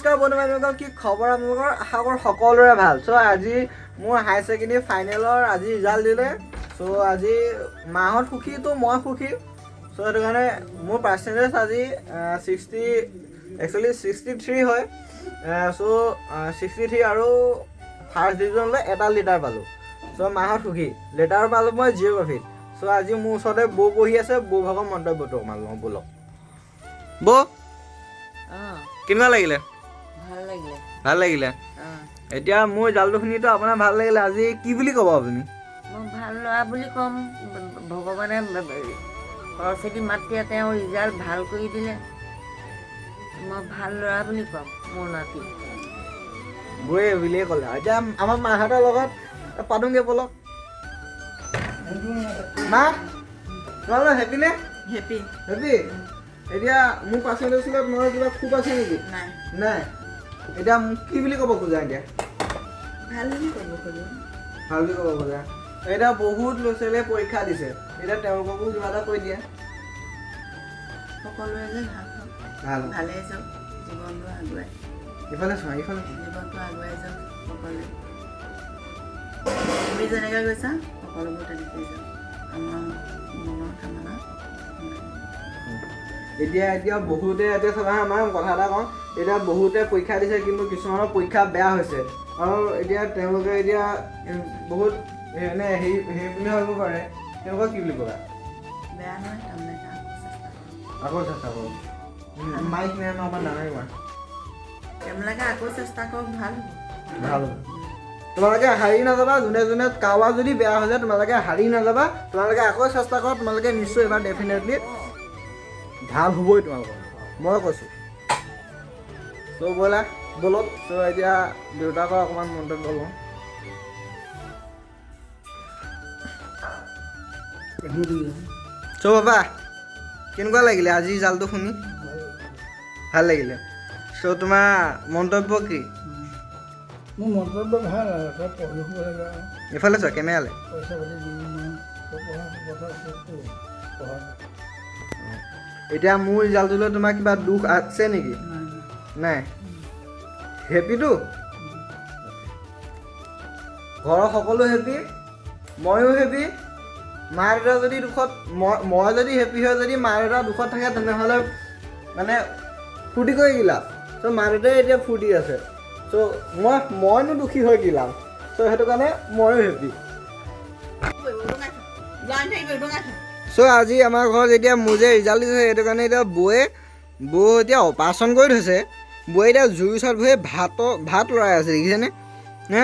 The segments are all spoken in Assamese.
নমস্কাৰ বন্ধুবান্ধৱীসকল, কি খবৰ আপোনালোকৰ? আশা কৰোঁ সকলোৰে ভাল। চ' আজি মোৰ হায়াৰ ছেকেণ্ডেৰী ফাইনেলৰ আজি ৰিজাল্ট দিলে। চ' আজি মাহঁত সুখী, তো মই সুখী। চ' সেইটো কাৰণে মোৰ পাৰ্চেণ্টেজ আজি 63 হয়। চ' 63 আৰু ফাৰ্ষ্ট ডিভিজনলৈ এটা লেটাৰ পালোঁ। চ' মাহঁত সুখী। লেটাৰ পালোঁ মই জিঅ'গ্ৰাফীত। চ' আজি মোৰ ওচৰতে বৌ বহি আছে, বৌ ভাগৰ মন্তব্যটো অকণমান লওঁ ব'লক। বৌ কেনেকুৱা লাগিলে? ভাল লাগিলে। এতিয়া মোৰ ৰিজাল্টটো শুনিতো আপোনাৰ ভাল লাগিলে। আজি কি বুলি ক'ব আপুনি? মই ভাল ল'ৰা বুলি ক'ম। ভগৱানে সৰস্বতী মাতৃয়ে তেওঁ ৰিজাল্ট ভাল কৰি দিলে। মই ভাল ল'ৰা বুলি ক'ম মোৰ নাতি। বৌয়ে বুলিয়ে ক'লে। এতিয়া আমাৰ মাহঁতৰ লগত পাতোঁগৈ ব'লক। মা তোমালোক হেপী নে? Happy happy? এতিয়া মোৰ পাৰ্চেণ্টেজত তোমাৰ কিবা খুব আছে নেকি? নাই। এতিয়া মোক কি বুলি ক'ব খোজা এতিয়া? ভাল বুলি ক'ব খোজো। ভাল বুলি ক'ব খোজা। এতিয়া বহুত ল'ৰা ছোৱালীয়ে পৰীক্ষা দিছে, এতিয়া তেওঁলোককো কিবা এটা কৈ দিয়া। সকলোৱে যে ভাল ভালেই যাওক, জীৱনটো আগুৱাই ইফালে চোৱা, ইফালে জীৱনটো আগুৱাই যাওক সকলোৱে। তুমি যেনেকৈ গৈছা সকলোবোৰ তেনেকৈ যাওক, আমাৰ মনৰ কামনা। এতিয়া বহুতে চাবা আমাৰ কথা এটা কওঁ, এতিয়া বহুতে পৰীক্ষা দিছে কিন্তু কিছুমানৰ পৰীক্ষা বেয়া হৈছে। আৰু এতিয়া তেওঁলোকে এতিয়া বহুত মানে হেৰি বুলি ভাবিব পাৰে। তেওঁলোকক কি বুলি ক'বা? বেয়া নহয়, তাৰমানে আকৌ চেষ্টা কৰোঁ। মাইক নাই ন আমাৰ ডাঙৰ ইমান। তেওঁলোকে আকৌ চেষ্টা কৰক, ভাল হ'ব। তোমালোকে হাৰি নাযাবা। যোনে কাৰোবাৰ যদি বেয়া হৈ যায় তোমালোকে হাৰি নাযাবা। তোমালোকে আকৌ চেষ্টা কৰা, তোমালোকে নিশ্চয় এবাৰ ডেফিনেটলি ভাল হ'বই তোমালোকৰ, মই কৈছোঁ। চ' ব'লক। চ' এতিয়া দেউতাকৰ অকণমান মন্তব্য লওঁ। চ' বাবা কেনেকুৱা লাগিলে আজি ৰিজাল্টটো শুনি? ভাল লাগিলে। চ' তোমাৰ মন্তব্য কি? মোৰ মন্তব্য ভাল আৰু পঢ়িব লাগে আৰু এইফালে চোৱা কেমেৰালৈ। পইচা পাতি দি পঢ়া। এতিয়া মোৰ ৰিজাল্টটোলৈ তোমাৰ কিবা দুখ আছে নেকি? নাই। হেপিটো? ঘৰৰ সকলো হেপি, ময়ো হেপি। মা দেউতা যদি দুখত, মই যদি হেপি হয়, যদি মা দেউতা দুখত থাকে তেনেহ'লে মানে ফূৰ্তি কৰি কি লাভ? চ' মা দেউতাই এতিয়া ফূৰ্তি আছে। চ' মইনো দুখী হৈ কি লাভ? চ' সেইটো কাৰণে ময়ো হেপি। চ' আজি আমাৰ ঘৰত এতিয়া মোৰ যে ৰিজাল্ট দিছে সেইটো কাৰণে এতিয়া বৌ এতিয়া অপাৰেশ্যন কৰি থৈছে। বৌয়ে এতিয়া জুইৰ ওচৰত বহি ভাত লৰাই আছে, দেখিছেনে? হে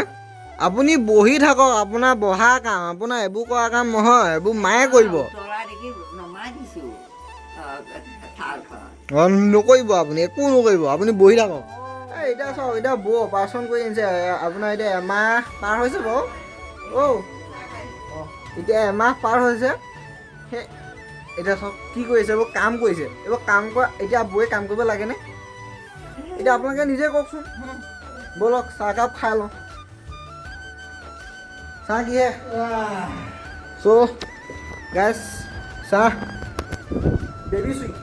আপুনি বহি থাকক, আপোনাৰ বহা কাম, আপোনাৰ এইবোৰ কৰা কাম নহয়, এইবোৰ মায়ে কৰিব। নকৰিব আপুনি, একো নকৰিব, আপুনি বহি থাকক। এতিয়া চাওক, এতিয়া বৌ অপাৰেশ্যন কৰি আনিছে। আপোনাৰ এতিয়া এমাহ পাৰ হৈছে বাৰু। এতিয়া এমাহ পাৰ হৈছে। সেই এতিয়া চাওক কি কৰিছে, এইবোৰ কাম কৰিছে। এইবোৰ কাম কৰা, এতিয়া বৌয়ে কাম কৰিব লাগেনে? এতিয়া আপোনালোকে নিজে কওকচোন। ব'লক চাহকাপ খাই লওঁ। চাহ কিহে? চ' গাইছ, চাহ বেবী চুইট।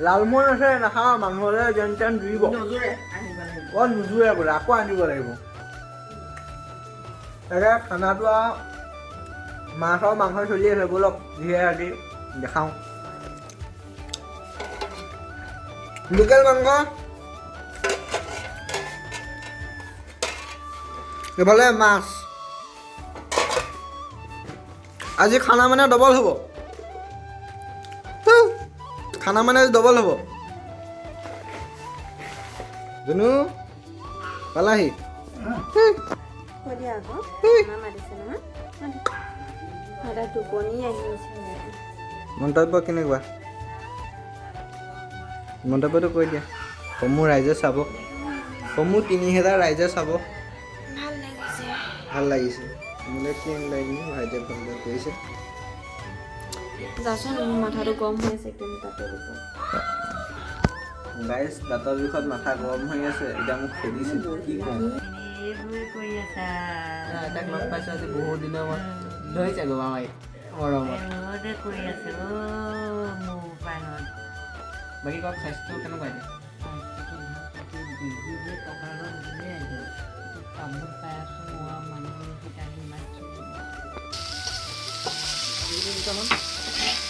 লালমোহন আছে, নাখাওঁ। মানুহলৈ যেন তেন জুৰিব। নোজোৰে বোলে, আকৌ আনিব লাগিব। তাকে খানাটো আৰু মাছ আৰু মাংস চলি আছে। ব'লক যিহে আজি দেখাওঁ। লোকেল মাংস, এইফালে মাছ। আজি খানা মানে ডবল হ'ব। খানা মানে ডবল হ'ব। জুনু পালাহি। মন্তব্য কেনেকুৱা? মন্তব্যটো কৈ দিয়া। সমূহ ৰাইজে চাব, সমূহ 3000 ৰাইজে চাব। ভাল লাগিছে। মোলৈ কি লাগিলে ভাইটিয়ে ফোন কৰিছে। মাথাটো গৰম হৈ আছে একদম তাতে বিষত। গাইজ দাঁতৰ বিষত মাথা গৰম হৈ আছে। এতিয়া মোক খেদিছে, কি কওঁ? তাক লগ পাইছোঁ আজি বহুত দিনৰ মূৰত। ধৰিছে গো মামাই মৰমত। বাকী কওক স্বাস্থ্য কেনেকুৱা এতিয়া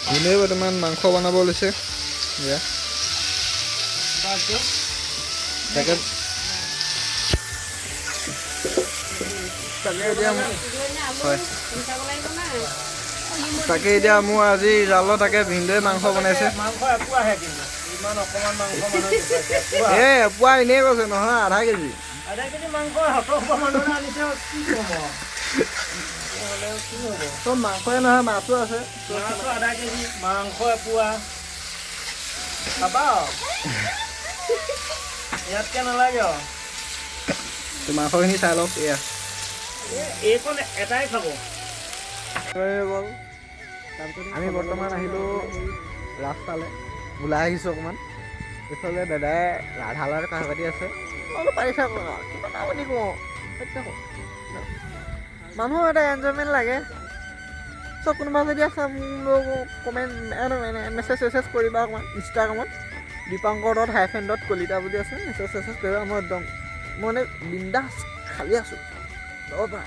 ভিনদেউ বৰ্তমান মাংস বনাব লৈছে এয়া তাকে তাকে এতিয়া মোৰ আজি জালত তাকে ভিনদেউৱে মাংস বনাইছে মাংস এপোৱাহে কিন্তু ইমান অকণমান মাংস মানুহ এপোৱা এনেই কৈছে নহয় আধা কেজি আধা কেজি মাংস 700 মানুহে আনিছে কি ক'ম কি হ'ব চব মাংসই নহয় মাছো আছে মাংস আধা কেজি মাংস এপোৱা খাবা ইয়াতকৈ নালাগে মাংসখিনি চাই লওক এয়া এইকণ এটাই খাব আমি বৰ্তমান আহিলোঁ ৰাস্তালৈ ওলাই আহিছোঁ অকণমান এইফালে দাদাই ৰাধালাৰ কথা পাতি আছে অলপ পাৰিছা কিমান আপুনি কওঁ মানুহৰ এটা এনজয়মেণ্ট লাগে চব কোনোবা যদি আছে মোক কমেণ্ট মেছেজ চেছেজ কৰিবা অকণমান ইনষ্টাগ্ৰামত দীপাংকৰ.-কলিতা বুলি আছে মেছেজ চেছেজ কৰিবা মই একদম মই মানে বিন্দাছ খালি আছোঁ যাব পৰা